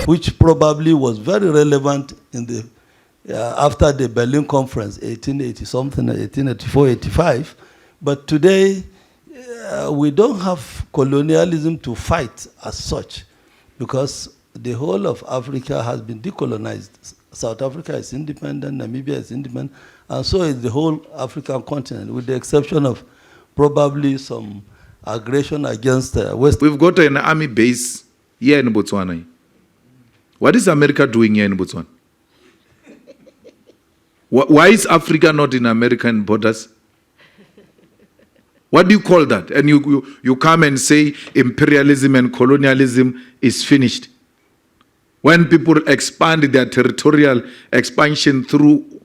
Which probably was very relevant in the after the Berlin Conference, 1880 something, 1884, 85. But today, we don't have colonialism to fight as such, because the whole of Africa has been decolonized. South Africa is independent, Namibia is independent, and so is the whole African continent, with the exception of probably some aggression against West. We've got an army base here in Botswana. What is America doing here in Botswana? Why is Africa not in American borders? What do you call that? And you come and say imperialism and colonialism is finished. When people expand their territorial expansion through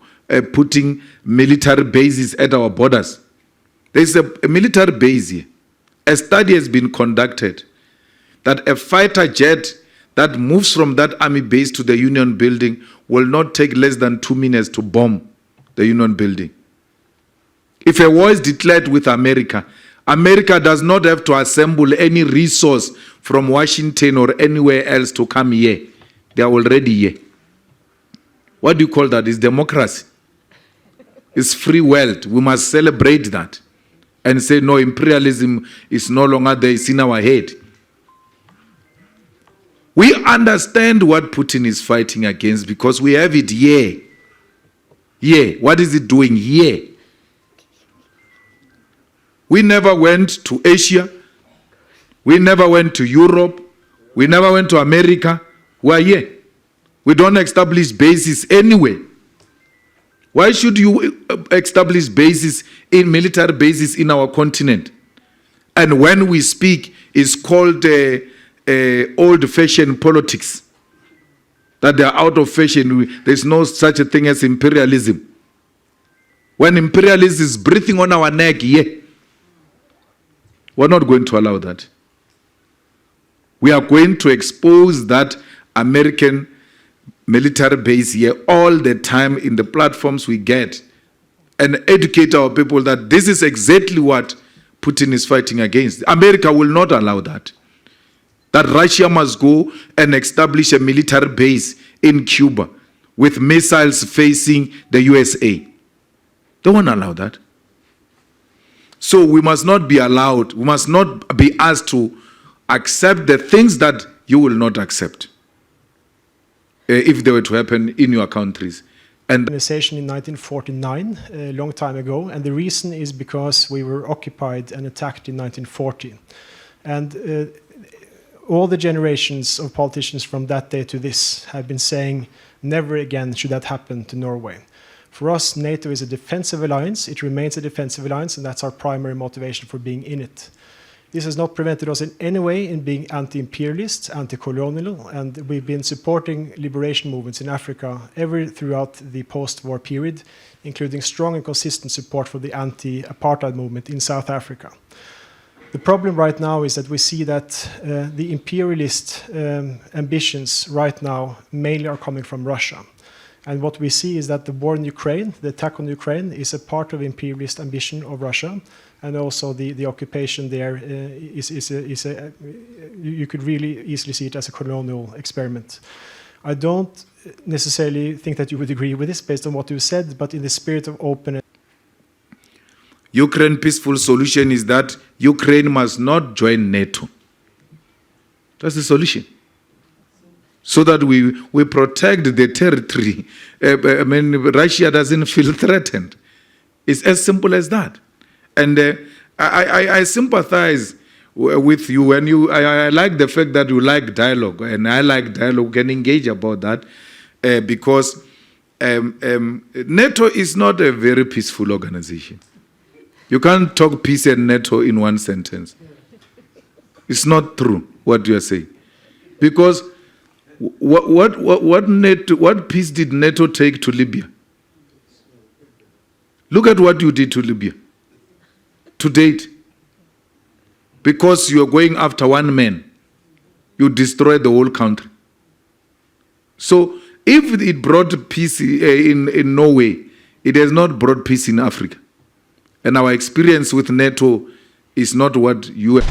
putting military bases at our borders. There's a military base here. A study has been conducted that a fighter jet that moves from that army base to the Union building will not take less than 2 minutes to bomb the Union building. If a war is declared with America, America does not have to assemble any resource from Washington or anywhere else to come here. They are already here. What do you call that? It's democracy. It's free world. We must celebrate that and say, no, imperialism is no longer there. It's in our head. We understand what Putin is fighting against because we have it here. Here. What is it doing here? We never went to Asia. We never went to Europe. We never went to America. We are here. We don't establish bases anywhere. Why should you establish bases in military bases in our continent? And when we speak, it's called old-fashioned politics. That they are out of fashion. There's no such a thing as imperialism. When imperialism is breathing on our neck, yeah, we're not going to allow that. We are going to expose that American military base here all the time in the platforms we get and educate our people that this is exactly what Putin is fighting against. America will not allow that. That Russia must go and establish a military base in Cuba with missiles facing the USA. They won't allow that. So we must not be allowed, we must not be asked to accept the things that you will not accept if they were to happen in your countries. And organization in 1949, a long time ago, and the reason is because we were occupied and attacked in 1940. And all the generations of politicians from that day to this have been saying, never again should that happen to Norway. For us, NATO is a defensive alliance. It remains a defensive alliance, and that's our primary motivation for being in it. This has not prevented us in any way in being anti-imperialist, anti-colonial, and we've been supporting liberation movements in Africa throughout the post-war period, including strong and consistent support for the anti-apartheid movement in South Africa. The problem right now is that we see that the imperialist ambitions right now mainly are coming from Russia. And what we see is that the war in Ukraine, the attack on Ukraine, is a part of imperialist ambition of Russia. And also the occupation there you could really easily see it as a colonial experiment. I don't necessarily think that you would agree with this based on what you said, but in the spirit of openness. Ukraine peaceful solution is that Ukraine must not join NATO. That's the solution. So that we protect the territory. I mean, Russia doesn't feel threatened. It's as simple as that. And I sympathize with you, and I like the fact that you like dialogue, and I like dialogue. We can engage about that because NATO is not a very peaceful organization. You can't talk peace and NATO in one sentence. It's not true what you are saying, because what peace did NATO take to Libya? Look at what you did to Libya to date. Because you are going after one man, you destroy the whole country. So if it brought peace in Norway, it has not brought peace in Africa. And our experience with NATO is not what you...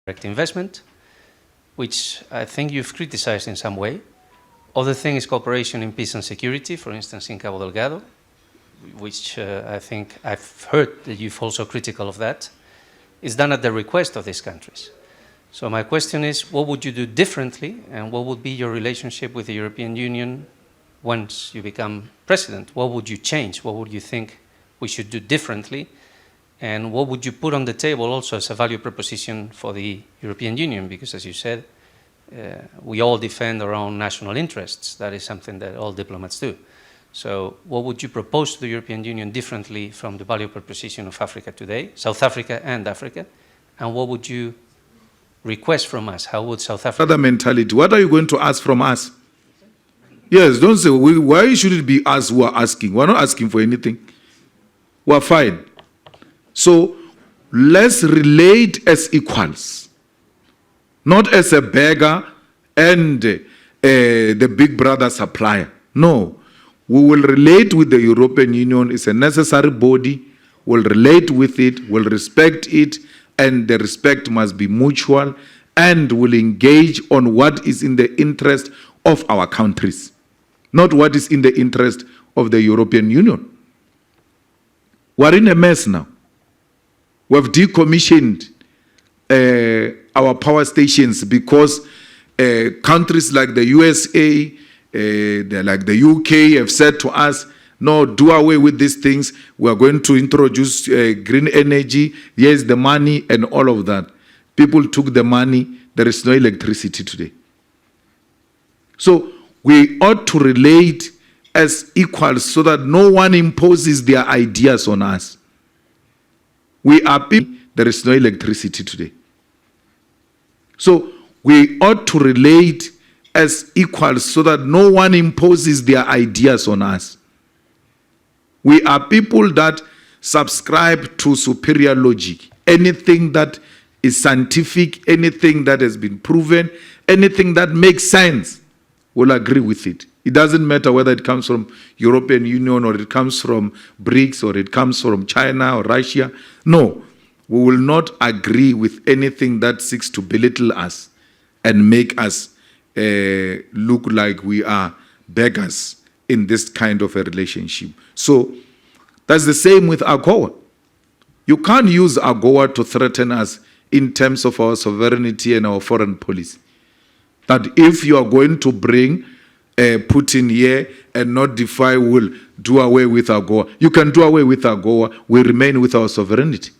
Direct investment, which I think you've criticized in some way. Other thing is cooperation in peace and security, for instance, in Cabo Delgado, which I think I've heard that you've also critical of that. It's done at the request of these countries. So my question is, what would you do differently, and what would be your relationship with the European Union once you become president? What would you change? What would you think we should do differently? And what would you put on the table also as a value proposition for the European Union? Because as you said, we all defend our own national interests. That is something that all diplomats do. So what would you propose to the European Union differently from the value proposition of Africa today, South Africa and Africa? And what would you request from us? How would South Africa... Other mentality. What are you going to ask from us? Yes, don't say, why should it be us who are asking? We're not asking for anything. We're fine. So let's relate as equals, not as a beggar and the big brother supplier. No, we will relate with the European Union. It's a necessary body. We'll relate with it, we'll respect it, and the respect must be mutual, and will engage on what is in the interest of our countries, not what is in the interest of the European Union. We're in a mess now. We've decommissioned our power stations because countries like the USA, like the UK have said to us, no, do away with these things. We're going to introduce green energy. Here's the money and all of that. People took the money. There is no electricity today. So we ought to relate as equals so that no one imposes their ideas on us. We are people, there is no electricity today. So we ought to relate as equals so that no one imposes their ideas on us. We are people that subscribe to superior logic. Anything that is scientific, anything that has been proven, anything that makes sense, we'll agree with it. It doesn't matter whether it comes from European Union or it comes from BRICS or it comes from China or Russia. No, we will not agree with anything that seeks to belittle us and make us look like we are beggars in this kind of a relationship. So that's the same with AGOA. You can't use AGOA to threaten us in terms of our sovereignty and our foreign policy. That if you are going to bring Putin here and not defy, will do away with AGOA. You can do away with AGOA. We remain with our sovereignty.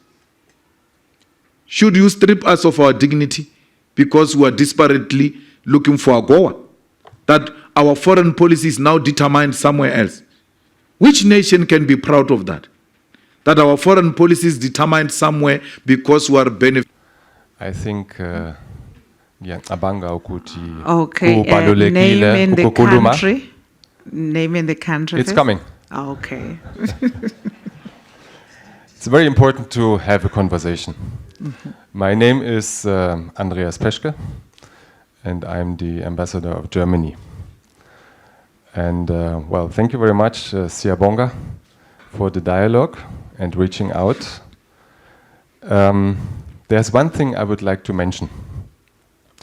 Should you strip us of our dignity because we are desperately looking for AGOA? That our foreign policy is now determined somewhere else. Which nation can be proud of that? That our foreign policy is determined somewhere because we are benefiting. I think Abanga Okuti. Okay, name in the country. Name in the country. It's coming. Okay. It's very important to have a conversation. Mm-hmm. My name is Andreas Peschke, and I'm the ambassador of Germany. And well, thank you very much, Siabonga, for the dialogue and reaching out. There's one thing I would like to mention.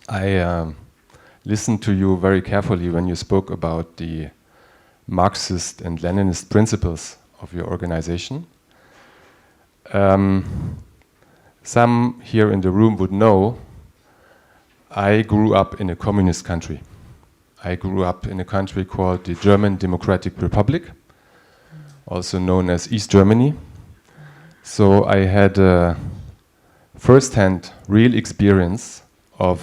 I listened to you very carefully when you spoke about the Marxist and Leninist principles of your organization. Some here in the room would know I grew up in a communist country. I grew up in a country called the German Democratic Republic, also known as East Germany. So I had a first-hand real experience of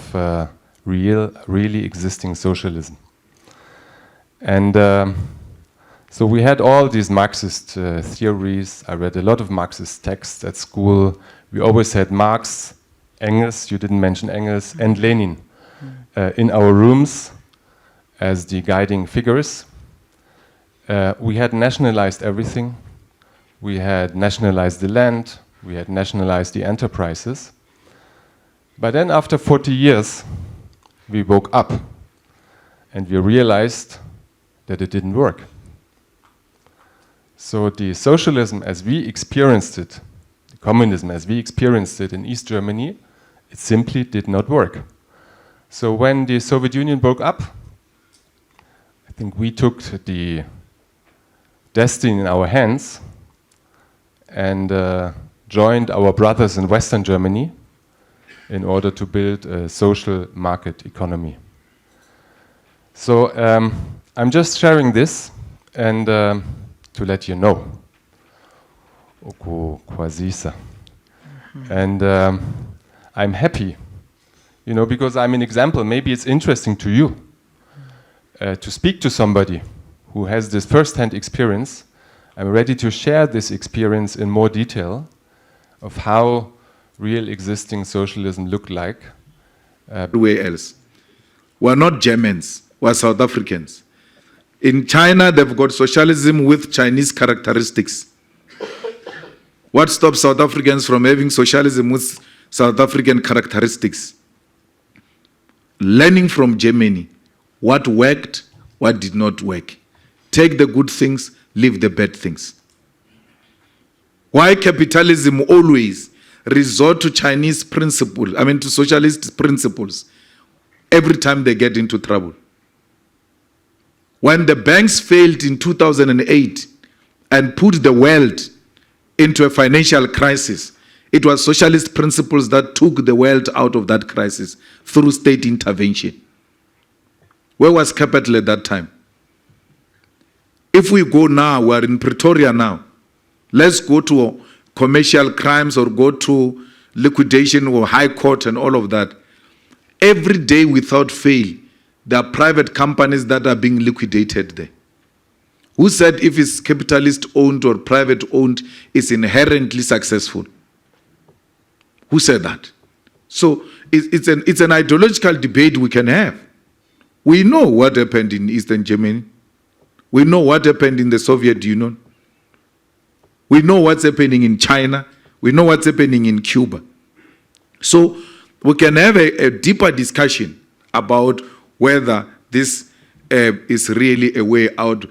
really existing socialism. And so we had all these Marxist theories. I read a lot of Marxist texts at school. We always had Marx, Engels, you didn't mention Engels, and Lenin in our rooms as the guiding figures. We had nationalized everything. We had nationalized the land, we had nationalized the enterprises. But then after 40 years, we woke up and we realized that it didn't work. So the socialism as we experienced it, the communism as we experienced it in East Germany, it simply did not work. So when the Soviet Union broke up, I think we took the destiny in our hands and joined our brothers in Western Germany in order to build a social market economy. So I'm just sharing this and to let you know. And I'm happy, you know, because I'm an example. Maybe it's interesting to you to speak to somebody who has this first-hand experience. I'm ready to share this experience in more detail of how real existing socialism looked like. Where else? We're not Germans, we're South Africans. In China, they've got socialism with Chinese characteristics. What stops South Africans from having socialism with South African characteristics? Learning from Germany, what worked, what did not work. Take the good things, leave the bad things. Why capitalism always resort to Chinese principles, to socialist principles, every time they get into trouble? When the banks failed in 2008 and put the world into a financial crisis, it was socialist principles that took the world out of that crisis through state intervention. Where was capital at that time? If we go now, we're in Pretoria now, let's go to commercial crimes or go to liquidation or high court and all of that. Every day without fail, there are private companies that are being liquidated there. Who said if it's capitalist owned or private owned, it's inherently successful? Who said that? So it's an ideological debate we can have. We know what happened in Eastern Germany. We know what happened in the Soviet Union. We know what's happening in China. We know what's happening in Cuba. So we can have a deeper discussion about whether this is really a way out.